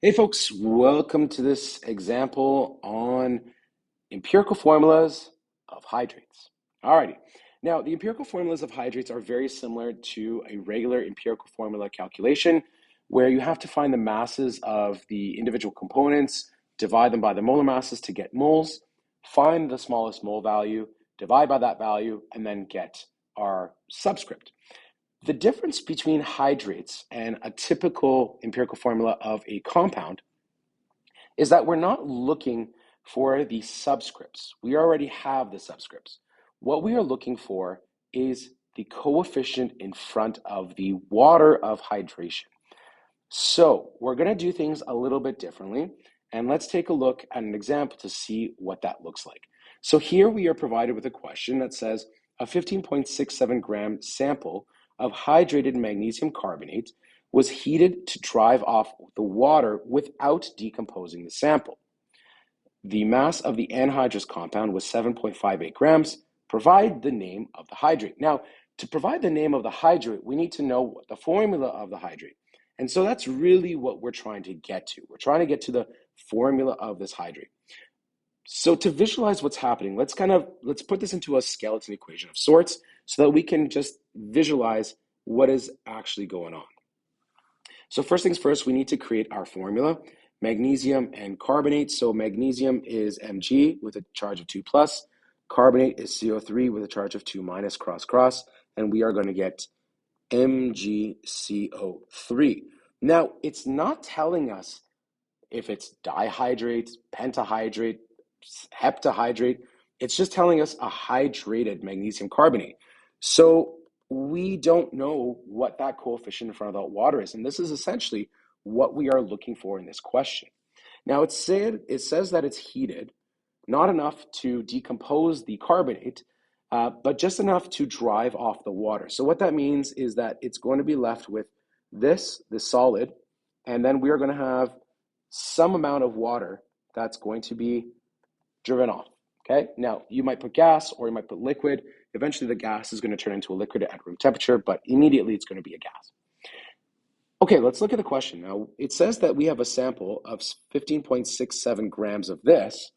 Hey folks, welcome to this example on empirical formulas of hydrates. Alrighty, now the empirical formulas of hydrates are very similar to a regular empirical formula calculation where you have to find the masses of the individual components, divide them by the molar masses to get moles, find the smallest mole value, divide by that value, and then get our subscript. The difference between hydrates and a typical empirical formula of a compound is that we're not looking for the subscripts. We already have the subscripts. What we are looking for is the coefficient in front of the water of hydration. So we're going to do things a little bit differently, and let's take a look at an example to see what that looks like. So here we are provided with a question that says a 15.67 gram sample of hydrated magnesium carbonate was heated to drive off the water without decomposing the sample. The mass of the anhydrous compound was 7.58 grams. Provide the name of the hydrate. Now, to provide the name of the hydrate, we need to know what the formula of the hydrate. And so that's really what we're trying to get to. We're trying to get to the formula of this hydrate. So to visualize what's happening, let's put this into a skeleton equation of sorts so that we can just visualize what is actually going on. So first things first, we need to create our formula, magnesium and carbonate. So magnesium is Mg with a charge of 2 plus, carbonate is CO3 with a charge of 2 minus cross, and we are going to get MgCO3. Now, it's not telling us if it's dihydrate, pentahydrate, heptahydrate. It's just telling us a hydrated magnesium carbonate. So we don't know what that coefficient in front of that water is. And this is essentially what we are looking for in this question. Now it says that it's heated, not enough to decompose the carbonate, but just enough to drive off the water. So what that means is that it's going to be left with this solid, and then we are going to have some amount of water that's going to be driven off. Okay, now you might put gas or you might put liquid. Eventually the gas is going to turn into a liquid at room temperature, but immediately it's going to be a gas. Okay, let's look at the question. Now it says that we have a sample of 15.67 grams of this,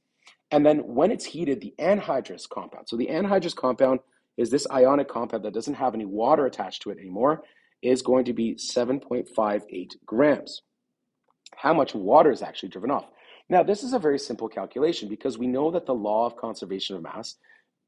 and then when it's heated, the anhydrous compound, so the anhydrous compound is this ionic compound that doesn't have any water attached to it anymore, is going to be 7.58 grams. How much water is actually driven off? Now, this is a very simple calculation because we know that the law of conservation of mass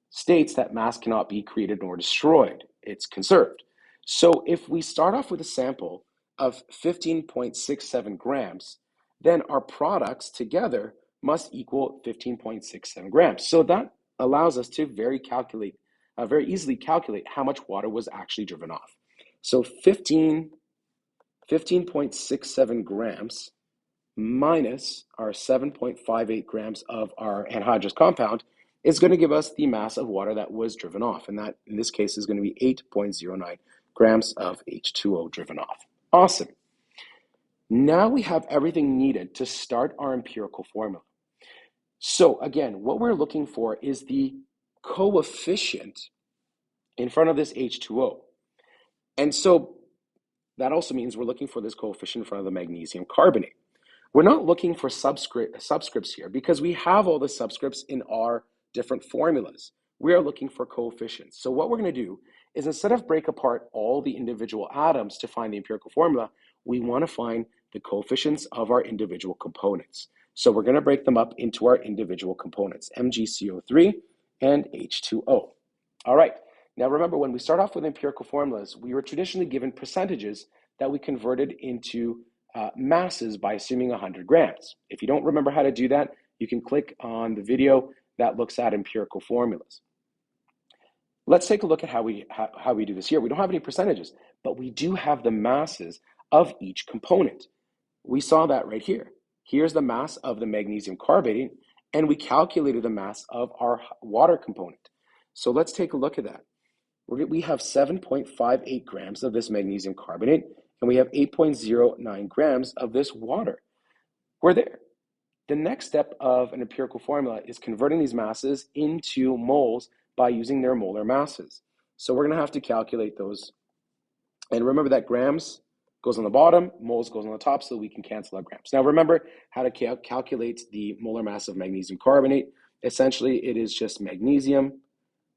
states that mass cannot be created nor destroyed. It's conserved. So if we start off with a sample of 15.67 grams, then our products together must equal 15.67 grams. So that allows us to very easily calculate how much water was actually driven off. So 15.67 grams minus our 7.58 grams of our anhydrous compound is going to give us the mass of water that was driven off. And that, in this case, is going to be 8.09 grams of H2O driven off. Awesome. Now we have everything needed to start our empirical formula. So again, what we're looking for is the coefficient in front of this H2O. And so that also means we're looking for this coefficient in front of the magnesium carbonate. We're not looking for subscripts here because we have all the subscripts in our different formulas. We are looking for coefficients. So what we're going to do is instead of break apart all the individual atoms to find the empirical formula, we want to find the coefficients of our individual components. So we're going to break them up into our individual components, MgCO3 and H2O. All right. Now remember, when we start off with empirical formulas, we were traditionally given percentages that we converted into masses by assuming 100 grams. If you don't remember how to do that, you can click on the video that looks at empirical formulas. Let's take a look at how we do this here. We don't have any percentages, but we do have the masses of each component. We saw that right here. Here's the mass of the magnesium carbonate, and we calculated the mass of our water component. So let's take a look at that. We have 7.58 grams of this magnesium carbonate, and we have 8.09 grams of this water. We're there. The next step of an empirical formula is converting these masses into moles by using their molar masses. So we're going to have to calculate those. And remember that grams goes on the bottom, moles goes on the top, so we can cancel out grams. Now remember how to calculate the molar mass of magnesium carbonate. Essentially, it is just magnesium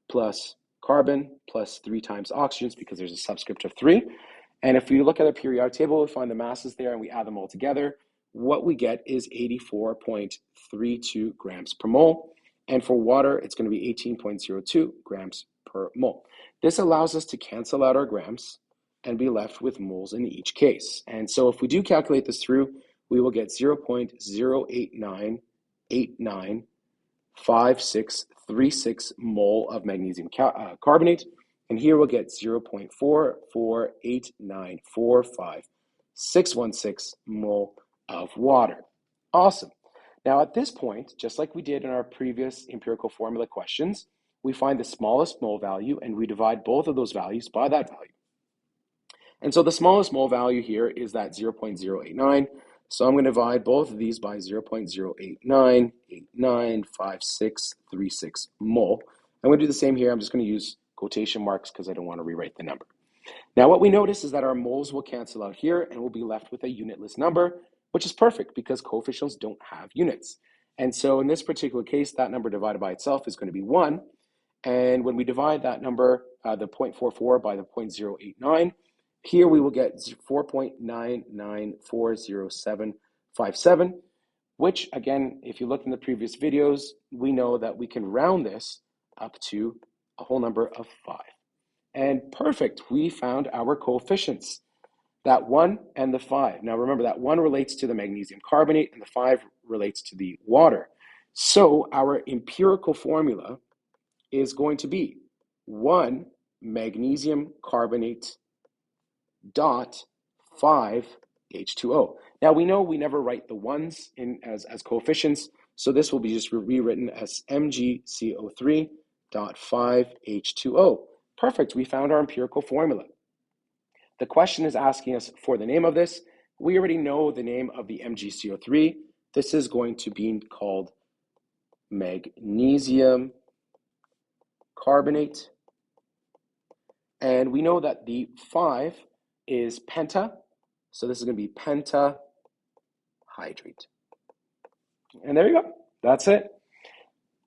plus carbon plus 3 times oxygens, because there's a subscript of 3. And if we look at a periodic table, we find the masses there and we add them all together. What we get is 84.32 grams per mole. And for water, it's going to be 18.02 grams per mole. This allows us to cancel out our grams and be left with moles in each case. And so if we do calculate this through, we will get 0.089895636 mole of magnesium carbonate. And here we'll get 0.448945616 mole of water. Awesome. Now at this point, just like we did in our previous empirical formula questions, we find the smallest mole value and we divide both of those values by that value. And so the smallest mole value here is that 0.089. So I'm going to divide both of these by 0.089895636 mole. I'm going to do the same here. I'm just going to use quotation marks because I don't want to rewrite the number. Now what we notice is that our moles will cancel out here and we'll be left with a unitless number, which is perfect because coefficients don't have units. And so in this particular case, that number divided by itself is going to be 1. And when we divide that number, the 0.44 by the 0.089, here we will get 4.9940757, which again, if you look in the previous videos, we know that we can round this up to a whole number of 5. And perfect, we found our coefficients, that 1 and the 5. Now remember that 1 relates to the magnesium carbonate and the 5 relates to the water. So our empirical formula is going to be 1 magnesium carbonate dot 5 H2O. Now we know we never write the 1s in as coefficients, so this will be just rewritten as MgCO3 dot 5 H2O. Perfect, we found our empirical formula. The question is asking us for the name of this. We already know the name of the MgCO3. This is going to be called magnesium carbonate. And we know that the 5 is penta, so this is going to be pentahydrate. And there you go. That's it.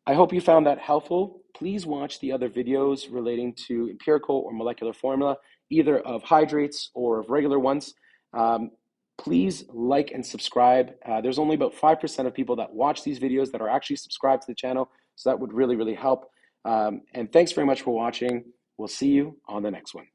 I hope you found that helpful. Please watch the other videos relating to empirical or molecular formula, either of hydrates or of regular ones. Please like and subscribe. There's only about 5% of people that watch these videos that are actually subscribed to the channel, so that would really, really help. And thanks very much for watching. We'll see you on the next one.